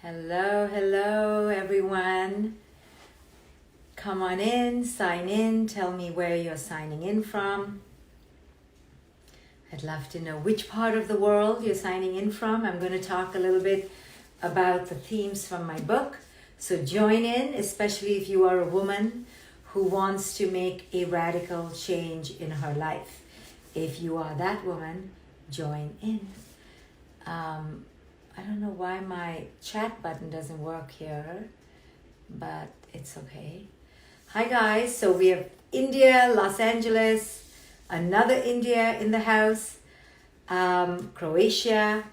Hello everyone. Come on in, sign in, tell me where you're signing in from. I'd love to know which part of the world you're signing in from. I'm going to talk a little bit about the themes from my book. So join in, especially if you are a woman who wants to make a radical change in her life. If you are that woman, join in. I don't know why my chat button doesn't work here, but it's okay. Hi guys, so we have India, Los Angeles, another India in the house, Croatia,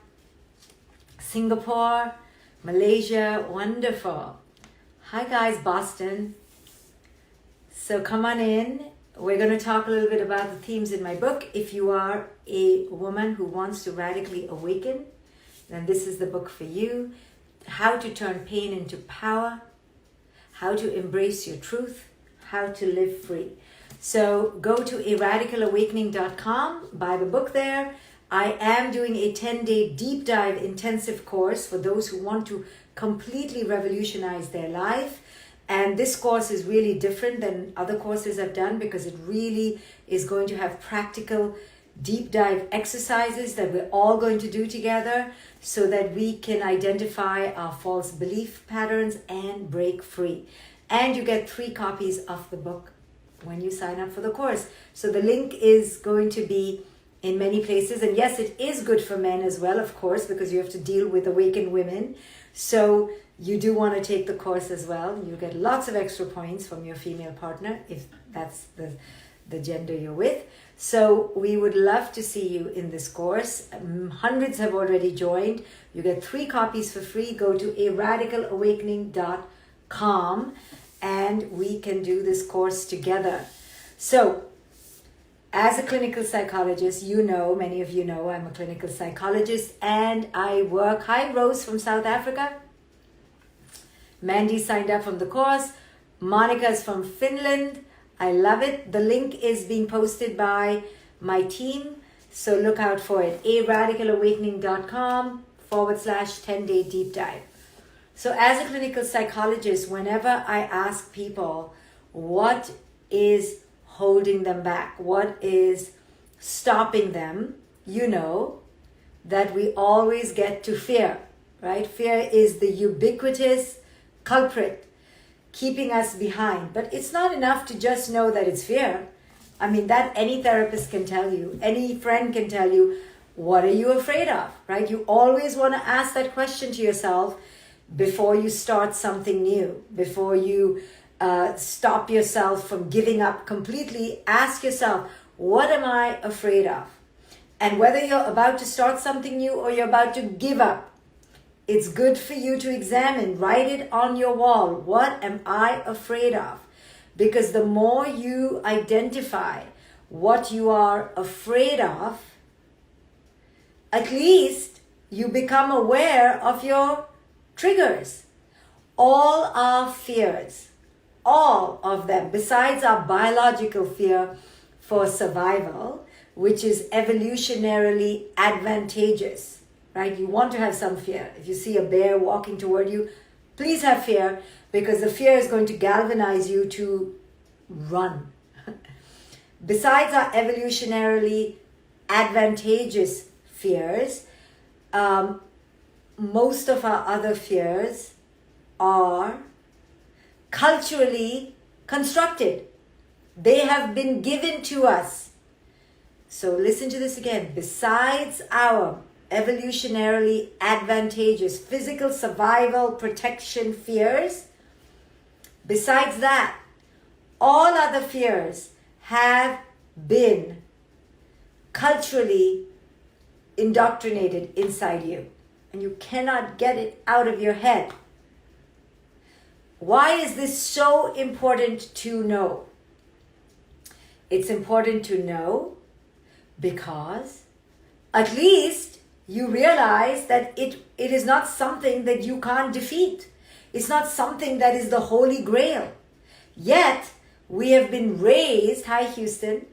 Singapore, Malaysia, wonderful. Hi guys, Boston. So come on in. We're going to talk a little bit about the themes in my book. If you are a woman who wants to radically awaken, then this is the book for you. How to turn pain into power, how to embrace your truth, how to live free. So go to radicalawakening.com, buy the book there. I am doing a 10-day deep dive intensive course for those who want to completely revolutionize their life. And this course is really different than other courses I've done because it really is going to have practical deep dive exercises that we're all going to do together so that we can identify our false belief patterns and break free. And you get 3 copies of the book when you sign up for the course. So the link is going to be in many places. And yes, it is good for men as well, of course, because you have to deal with awakened women. So you do want to take the course as well. You get lots of extra points from your female partner if that's the gender you're with. So we would love to see you in this course. Hundreds have already joined. You get 3 copies for free. Go to radicalawakening.com and we can do this course together. So as a clinical psychologist, you know, many of you know I'm a clinical psychologist and I work. Hi, Rose from South Africa. Mandy signed up from the course. Monica is from Finland. I love it. The link is being posted by my team, so look out for it. radicalawakening.com/10-day deep dive. So as a clinical psychologist, whenever I ask people what is holding them back, what is stopping them, you know that we always get to fear, right? Fear is the ubiquitous culprit keeping us behind. But it's not enough to just know that it's fear. I mean, that any therapist can tell you, any friend can tell you, what are you afraid of, right? You always want to ask that question to yourself before you start something new, before you stop yourself from giving up completely. Ask yourself, what am I afraid of? And whether you're about to start something new or you're about to give up, it's good for you to examine, write it on your wall. What am I afraid of? Because the more you identify what you are afraid of, at least you become aware of your triggers. All our fears, all of them, besides our biological fear for survival, which is evolutionarily advantageous. Right? You want to have some fear. If you see a bear walking toward you, please have fear because the fear is going to galvanize you to run. Besides our evolutionarily advantageous fears, most of our other fears are culturally constructed. They have been given to us. So listen to this again. Besides our evolutionarily advantageous physical survival protection fears, besides that, all other fears have been culturally indoctrinated inside you and you cannot get it out of your head. Why is this so important to know? It's important to know because at least you realize that it is not something that you can't defeat. It's not something that is the holy grail. Yet, we have been raised, hi Houston,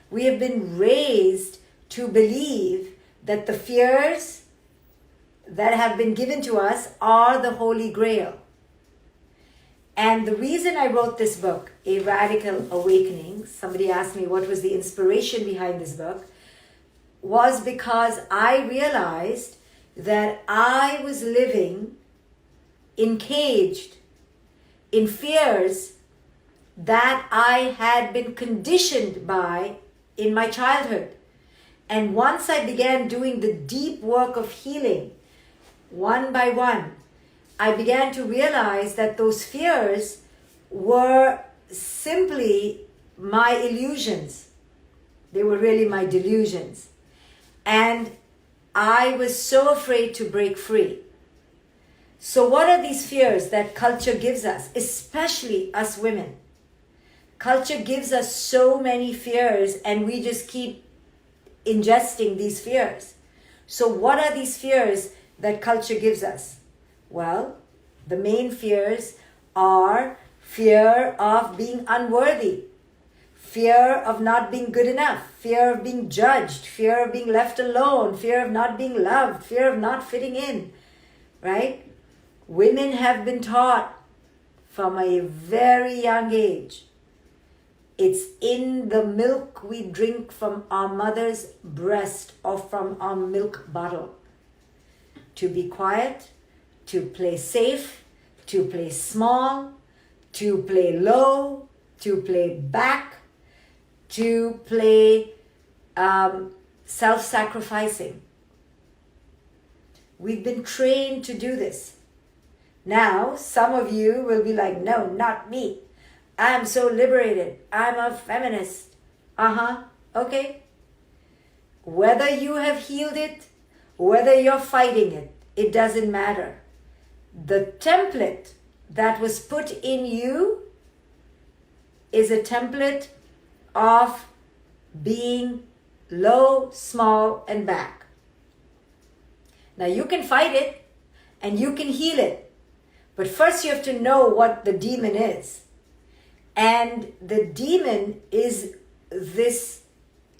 we have been raised to believe that the fears that have been given to us are the Holy Grail. And the reason I wrote this book, A Radical Awakening, somebody asked me what was the inspiration behind this book, was because I realized that I was living encaged in fears that I had been conditioned by in my childhood. And once I began doing the deep work of healing, one by one, I began to realize that those fears were simply my illusions. They were really my delusions. And I was so afraid to break free. So what are these fears that culture gives us, especially us women? Culture gives us so many fears and we just keep ingesting these fears. So what are these fears that culture gives us? Well, the main fears are fear of being unworthy, fear of not being good enough, fear of being judged, fear of being left alone, fear of not being loved, fear of not fitting in, right? Women have been taught from a very young age. It's in the milk we drink from our mother's breast or from our milk bottle. To be quiet, to play safe, to play small, to play low, to play back, to play self-sacrificing. We've been trained to do this. Now, some of you will be like, no, not me. I'm so liberated. I'm a feminist. Okay. Whether you have healed it, whether you're fighting it, it doesn't matter. The template that was put in you is a template of being low, small, and back. Now you can fight it and you can heal it. But first you have to know what the demon is. And the demon is this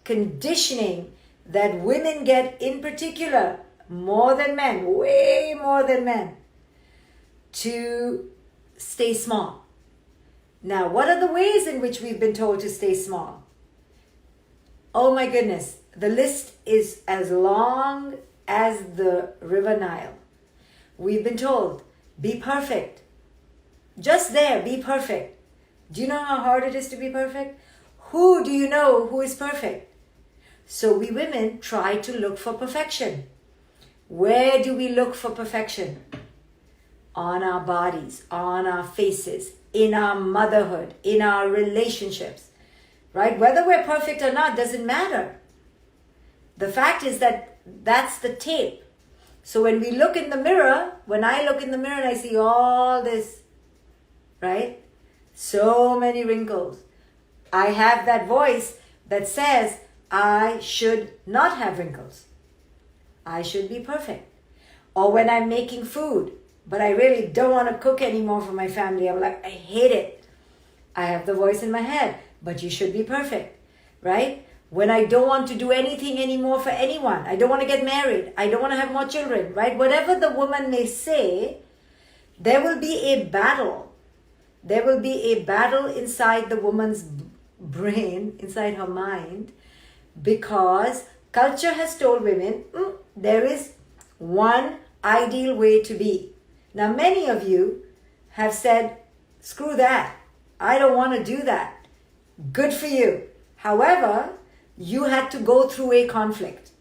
conditioning that women get in particular, more than men, way more than men, to stay small. Now, what are the ways in which we've been told to stay small? Oh my goodness, the list is as long as the River Nile. We've been told, be perfect. Just there, be perfect. Do you know how hard it is to be perfect? Who do you know who is perfect? So we women try to look for perfection. Where do we look for perfection? On our bodies, on our faces, in our motherhood, in our relationships, right? Whether we're perfect or not doesn't matter. The fact is that that's the tape. So when we look in the mirror, when I look in the mirror and I see all this, right? So many wrinkles. I have that voice that says I should not have wrinkles. I should be perfect. Or when I'm making food, but I really don't want to cook anymore for my family. I'm like, I hate it. I have the voice in my head, but you should be perfect, right? When I don't want to do anything anymore for anyone, I don't want to get married, I don't want to have more children, right? Whatever the woman may say, there will be a battle. There will be a battle inside the woman's brain, inside her mind, because culture has told women there is one ideal way to be. Now, many of you have said, screw that. I don't want to do that. Good for you. However, you had to go through a conflict.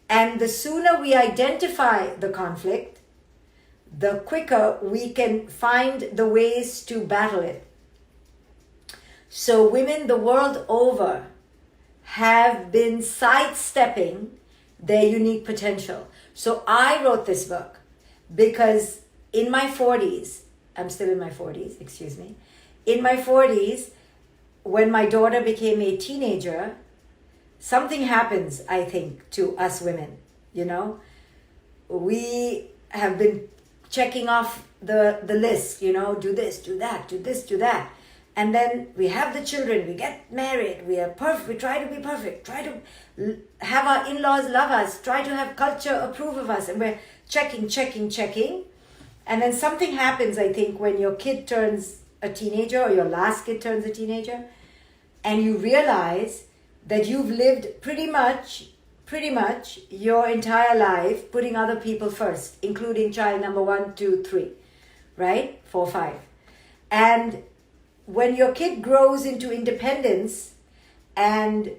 And the sooner we identify the conflict, the quicker we can find the ways to battle it. So women the world over have been sidestepping their unique potential. So I wrote this book because in my 40s, I'm still in my 40s, excuse me. In my 40s, when my daughter became a teenager, something happens, I think, to us women, you know. We have been checking off the list, you know, do this, do that, do this, do that. And then we have the children, we get married, we are perfect, we try to be perfect, try to have our in-laws love us, try to have culture approve of us, and we're checking. And then something happens, I think, when your kid turns a teenager or your last kid turns a teenager, and you realize that you've lived pretty much your entire life putting other people first, including child number 1, 2, 3, right? 4, 5. And when your kid grows into independence and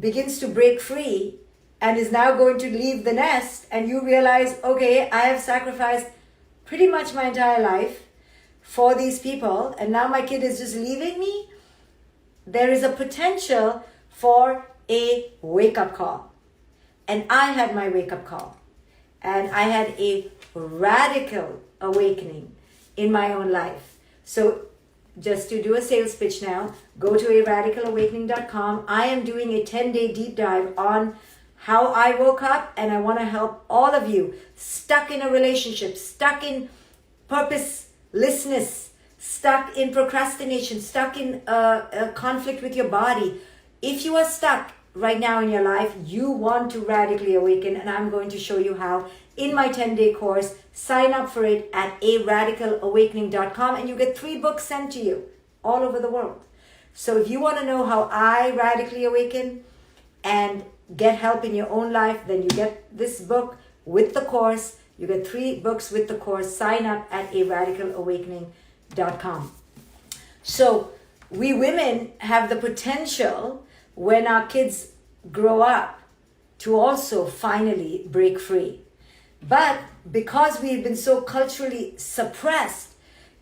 begins to break free and is now going to leave the nest, and you realize, okay, I have sacrificed pretty much my entire life for these people, and now my kid is just leaving me, there is a potential for a wake-up call. And I had my wake-up call. And I had a radical awakening in my own life. So just to do a sales pitch now, go to aradicalawakening.com. I am doing a 10-day deep dive on how I woke up, and I want to help all of you stuck in a relationship, stuck in purposelessness, stuck in procrastination, stuck in a conflict with your body. If you are stuck right now in your life, you want to radically awaken, and I'm going to show you how in my 10-day course. Sign up for it at aradicalawakening.com, and you get 3 books sent to you all over the world. So if you want to know how I radically awaken and get help in your own life, then you get this book with the course. You get 3 books with the course. Sign up at aradicalawakening.com. So we women have the potential, when our kids grow up, to also finally break free. But because we've been so culturally suppressed,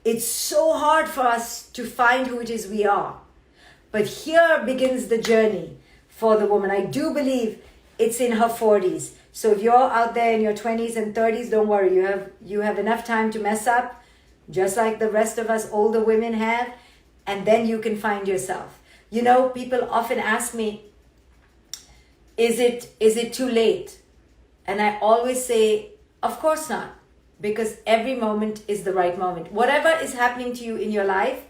it's so hard for us to find who it is we are. But here begins the journey for the woman. I do believe it's in her 40s. So if you're out there in your 20s and 30s, don't worry. You have enough time to mess up, just like the rest of us older women have, and then you can find yourself. You know, people often ask me, is it too late? And I always say, of course not, because every moment is the right moment. Whatever is happening to you in your life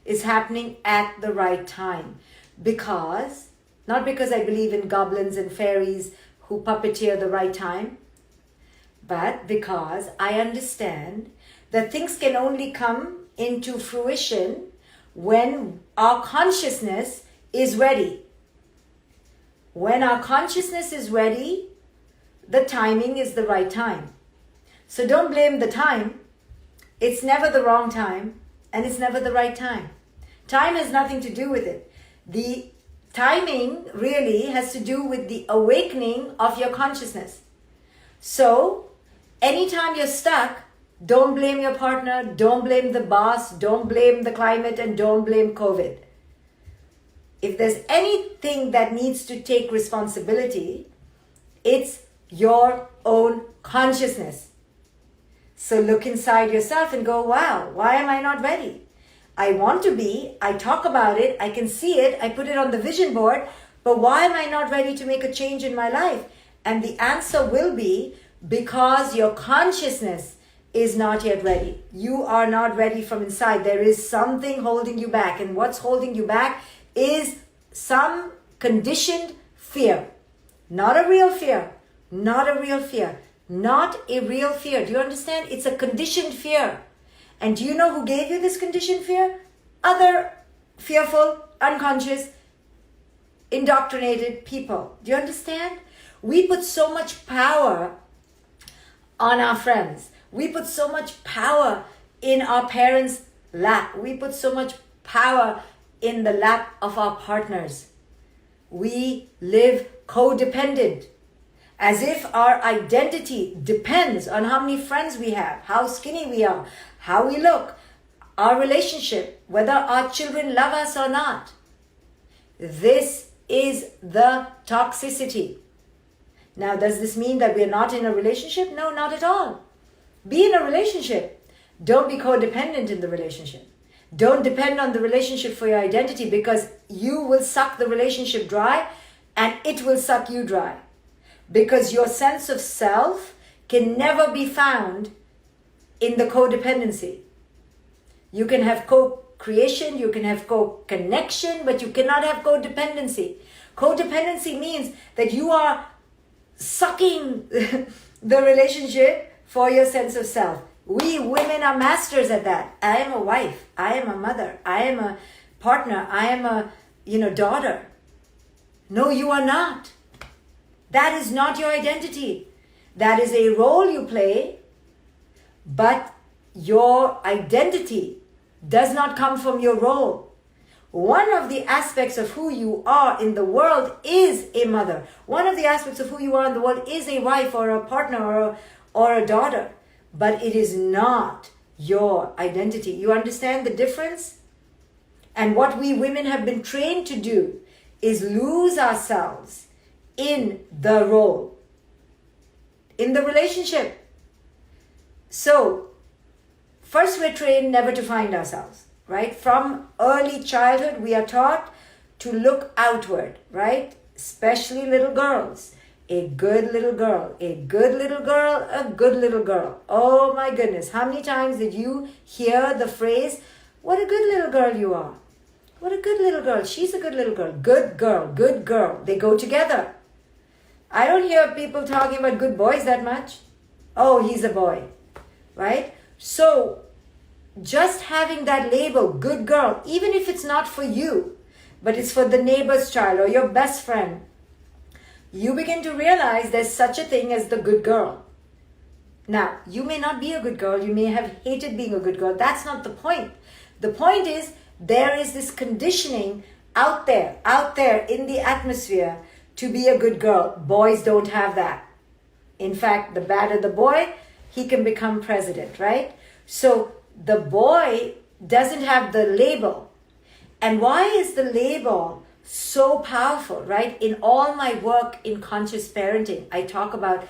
is happening at the right time. Not because I believe in goblins and fairies who puppeteer the right time, but because I understand that things can only come into fruition when our consciousness is ready. When our consciousness is ready, the timing is the right time. So don't blame the time. It's never the wrong time, and it's never the right time. Time has nothing to do with it. The timing really has to do with the awakening of your consciousness. So anytime you're stuck, don't blame your partner, don't blame the boss, don't blame the climate, and don't blame COVID. If there's anything that needs to take responsibility, it's your own consciousness. So look inside yourself and go, wow, why am I not ready? I want to be, I talk about it, I can see it, I put it on the vision board, but why am I not ready to make a change in my life? And the answer will be because your consciousness is not yet ready. You are not ready from inside. There is something holding you back, and what's holding you back is some conditioned fear. Not a real fear. Not a real fear. Not a real fear. Do you understand? It's a conditioned fear. And do you know who gave you this conditioned fear? Other fearful, unconscious, indoctrinated people. Do you understand? We put so much power on our friends. We put so much power in our parents' lap. We put so much power in the lap of our partners. We live codependent, as if our identity depends on how many friends we have, how skinny we are, how we look, our relationship, whether our children love us or not. This is the toxicity. Now, does this mean that we're not in a relationship? No, not at all. Be in a relationship. Don't be codependent in the relationship. Don't depend on the relationship for your identity, because you will suck the relationship dry and it will suck you dry. Because your sense of self can never be found in the codependency. You can have co-creation, you can have co-connection, but you cannot have codependency. Codependency means that you are sucking the relationship for your sense of self. We women are masters at that. I am a wife. I am a mother. I am a partner. I am a, daughter. No, you are not. That is not your identity. That is a role you play, but your identity does not come from your role. One of the aspects of who you are in the world is a mother. One of the aspects of who you are in the world is a wife or a partner or a daughter. But it is not your identity. You understand the difference? And what we women have been trained to do is lose ourselves in the role, in the relationship. So, first we're trained never to find ourselves, right? From early childhood, we are taught to look outward, right? Especially little girls. A good little girl, a good little girl, a good little girl. Oh my goodness, how many times did you hear the phrase, what a good little girl you are? What a good little girl. She's a good little girl. Good girl, good girl. They go together. I don't hear people talking about good boys that much. Oh, he's a boy, right? So just having that label, good girl, even if it's not for you, but it's for the neighbor's child or your best friend, you begin to realize there's such a thing as the good girl. Now, you may not be a good girl. You may have hated being a good girl. That's not the point. The point is there is this conditioning out there in the atmosphere to be a good girl. Boys don't have that. In fact, the badder the boy, he can become president, right? So the boy doesn't have the label. And why is the label so powerful, right? In all my work in conscious parenting, I talk about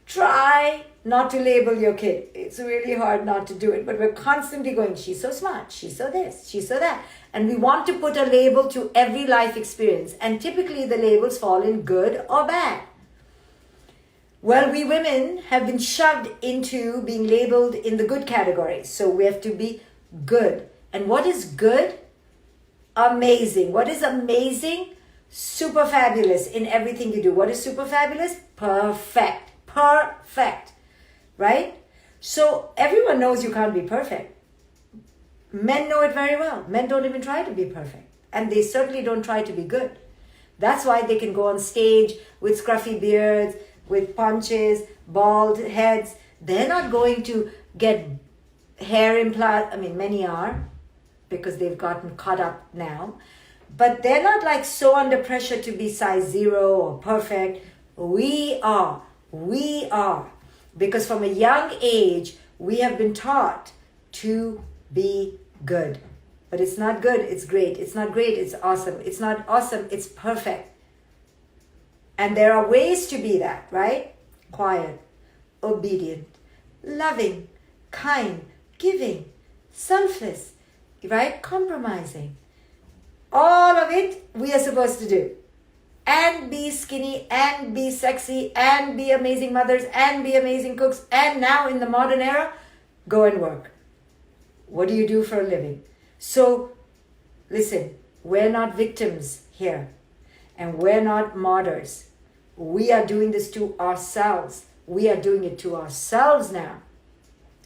try not to label your kid. It's really hard not to do it, but we're constantly going, she's so smart, she's so this, she's so that. And we want to put a label to every life experience. And typically the labels fall in good or bad. Well, we women have been shoved into being labeled in the good category. So we have to be good. And what is good? Amazing. What is amazing? Super fabulous in everything you do. What is super fabulous? Perfect. Perfect. Right? So everyone knows you can't be perfect. Men know it very well. Men don't even try to be perfect. And they certainly don't try to be good. That's why they can go on stage with scruffy beards, with punches, bald heads. They're not going to get hair implant. I mean, many are, because they've gotten caught up now. But they're not like so under pressure to be size 0 or perfect. We are. Because from a young age, we have been taught to be good. But it's not good, it's great. It's not great, it's awesome. It's not awesome, it's perfect. And there are ways to be that, right? Quiet, obedient, loving, kind, giving, selfless, right? Compromising. All of it we are supposed to do. And be skinny, and be sexy, and be amazing mothers, and be amazing cooks. And now in the modern era, go and work. What do you do for a living? So, listen, we're not victims here. And we're not martyrs. We are doing this to ourselves. We are doing it to ourselves now.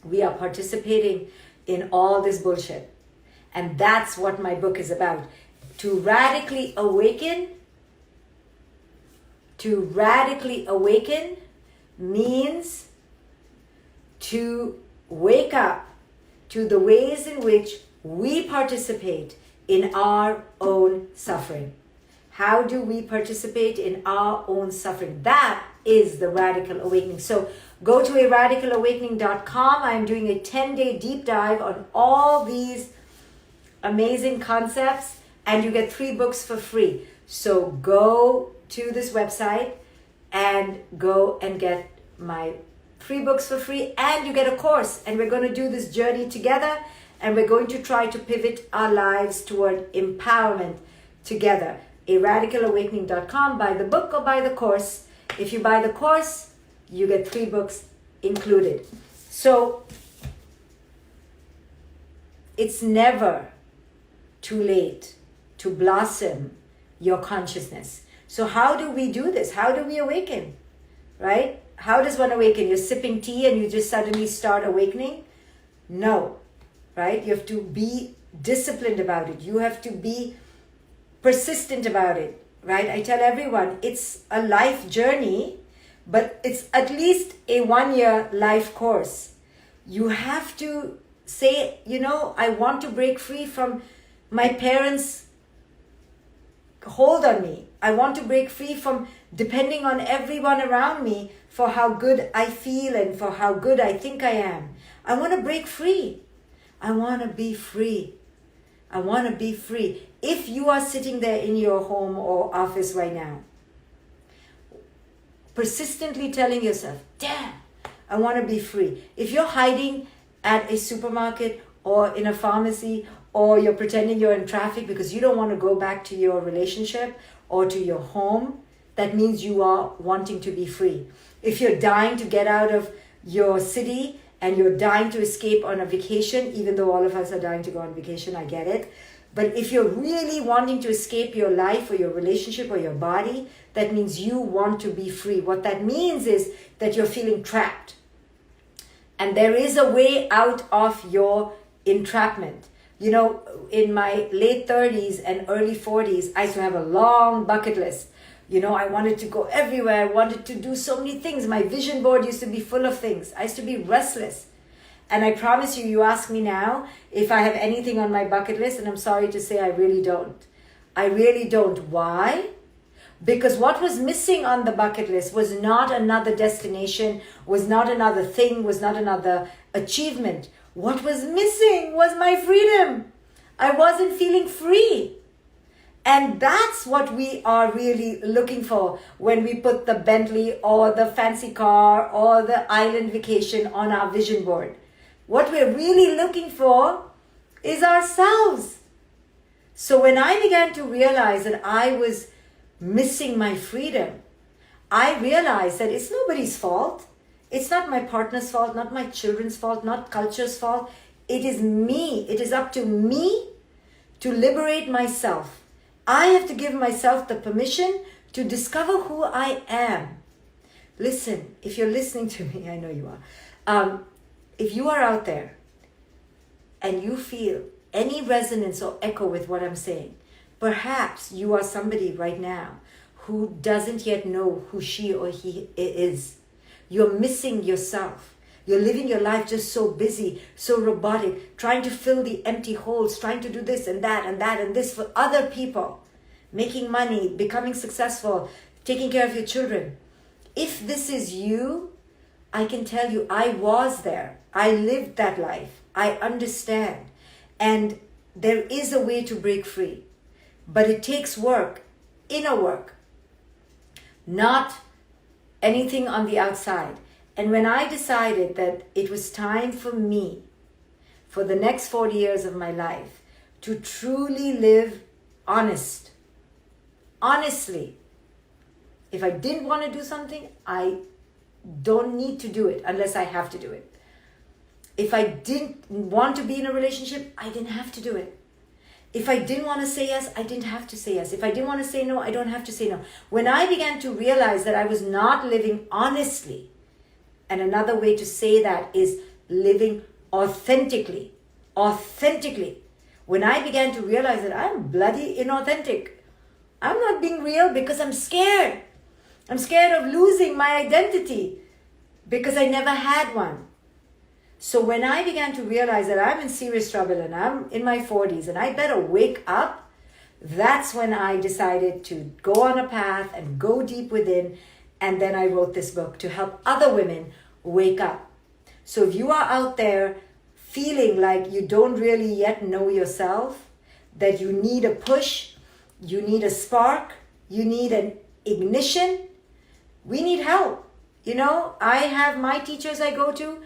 We are participating in all this bullshit. And that's what my book is about. To radically awaken. To radically awaken means to wake up to the ways in which we participate in our own suffering. How do we participate in our own suffering? That is the radical awakening. So go to radicalawakening.com. I'm doing a 10-day deep dive on all these amazing concepts, and you get 3 books for free. So go to this website and go and get my 3 books for free, and you get a course, and we're going to do this journey together, and we're going to try to pivot our lives toward empowerment together. radicalawakening.com. Buy the book or buy the course. If you buy the course, you get 3 books included. So it's never too late to blossom your consciousness. So how do we do this? How do we awaken? Right? How does one awaken? You're sipping tea and you just suddenly start awakening? No. Right? You have to be disciplined about it. You have to be persistent about it. Right? I tell everyone it's a life journey, but it's at least a 1-year life course. You have to say, I want to break free from my parents' hold on me. I want to break free from depending on everyone around me for how good I feel and for how good I think I am. I want to break free. I want to be free. I want to be free. If you are sitting there in your home or office right now, persistently telling yourself, damn, I want to be free. If you're hiding at a supermarket or in a pharmacy, or you're pretending you're in traffic because you don't want to go back to your relationship or to your home, that means you are wanting to be free. If you're dying to get out of your city and you're dying to escape on a vacation, even though all of us are dying to go on vacation, I get it. But if you're really wanting to escape your life or your relationship or your body, that means you want to be free. What that means is that you're feeling trapped. And there is a way out of your entrapment. In my late 30s and early 40s, I used to have a long bucket list. I wanted to go everywhere. I wanted to do so many things. My vision board used to be full of things. I used to be restless. And I promise you ask me now if I have anything on my bucket list, and I'm sorry to say I really don't. I really don't. Why? Because what was missing on the bucket list was not another destination, was not another thing, was not another achievement. What was missing was my freedom. I wasn't feeling free. And that's what we are really looking for when we put the Bentley or the fancy car or the island vacation on our vision board. What we're really looking for is ourselves. So when I began to realize that I was missing my freedom, I realized that it's nobody's fault. It's not my partner's fault, not my children's fault, not culture's fault. It is me. It is up to me to liberate myself. I have to give myself the permission to discover who I am. Listen, if you're listening to me, I know you are. If you are out there and you feel any resonance or echo with what I'm saying, perhaps you are somebody right now who doesn't yet know who she or he is. You're missing yourself. You're living your life just so busy, so robotic, trying to fill the empty holes, trying to do this and that and that and this for other people, making money, becoming successful, taking care of your children. If this is you, I can tell you I was there. I lived that life. I understand. And there is a way to break free. But it takes work, inner work, not anything on the outside. And when I decided that it was time for me, for the next 40 years of my life, to truly live honestly, if I didn't want to do something, I don't need to do it unless I have to do it. If I didn't want to be in a relationship, I didn't have to do it. If I didn't want to say yes, I didn't have to say yes. If I didn't want to say no, I don't have to say no. When I began to realize that I was not living honestly, and another way to say that is living authentically. When I began to realize that I'm bloody inauthentic. I'm not being real because I'm scared. I'm scared of losing my identity because I never had one. So when I began to realize that I'm in serious trouble and I'm in my 40s and I better wake up, that's when I decided to go on a path and go deep within. And then I wrote this book to help other women wake up. So if you are out there feeling like you don't really yet know yourself, that you need a push, you need a spark, you need an ignition, we need help. I have my teachers I go to.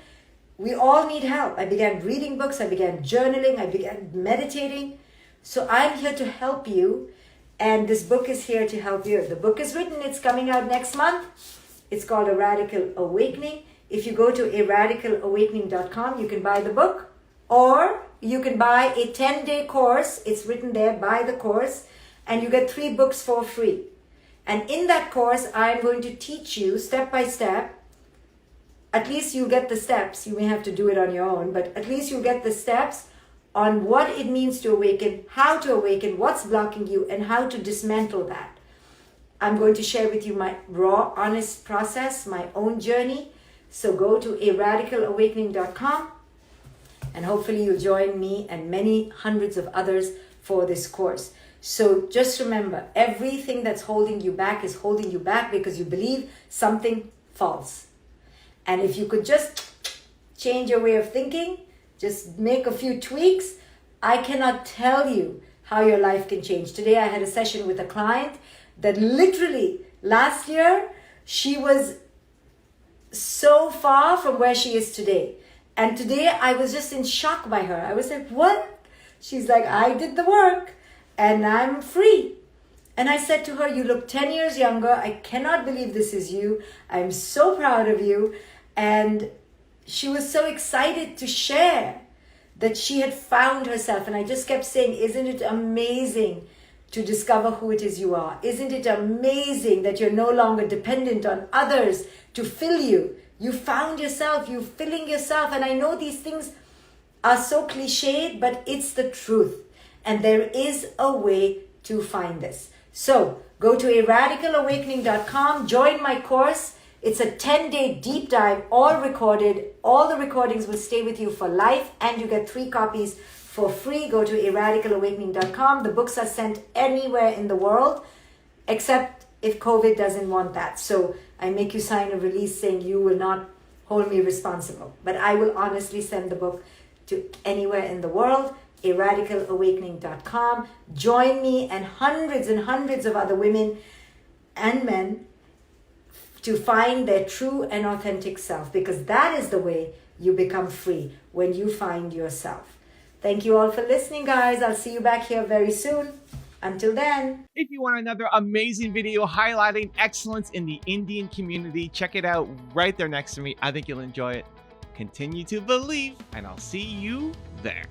We all need help. I began reading books. I began journaling. I began meditating. So I'm here to help you. And this book is here to help you. The book is written. It's coming out next month. It's called A Radical Awakening. If you go to aradicalawakening.com, you can buy the book. or you can buy a 10-day course. It's written there, buy the course, and you get 3 books for free. And in that course, I'm going to teach you step by step. At least you get the steps. You may have to do it on your own, but at least you get the steps on what it means to awaken, how to awaken, what's blocking you, and how to dismantle that. I'm going to share with you my raw, honest process, my own journey. So go to aradicalawakening.com and hopefully you'll join me and many hundreds of others for this course. So just remember, everything that's holding you back is holding you back because you believe something false. And if you could just change your way of thinking, just make a few tweaks, I cannot tell you how your life can change. Today I had a session with a client that literally last year, she was so far from where she is today. And today I was just in shock by her. I was like, what? She's like, I did the work and I'm free. And I said to her, you look 10 years younger. I cannot believe this is you. I'm so proud of you. And she was so excited to share that she had found herself. And I just kept saying, isn't it amazing to discover who it is you are? Isn't it amazing that you're no longer dependent on others to fill you? You found yourself, you're filling yourself. And I know these things are so cliched, but it's the truth. And there is a way to find this. So go to aradicalawakening.com, join my course. It's a 10-day deep dive, all recorded. All the recordings will stay with you for life, and you get 3 copies for free. Go to aradicalawakening.com. The books are sent anywhere in the world, except if COVID doesn't want that. So I make you sign a release saying you will not hold me responsible. But I will honestly send the book to anywhere in the world. aradicalawakening.com. Join me and hundreds of other women and men to find their true and authentic self, because that is the way you become free, when you find yourself. Thank you all for listening, guys. I'll see you back here very soon. Until then. If you want another amazing video highlighting excellence in the Indian community, check it out right there next to me. I think you'll enjoy it. Continue to believe, and I'll see you there.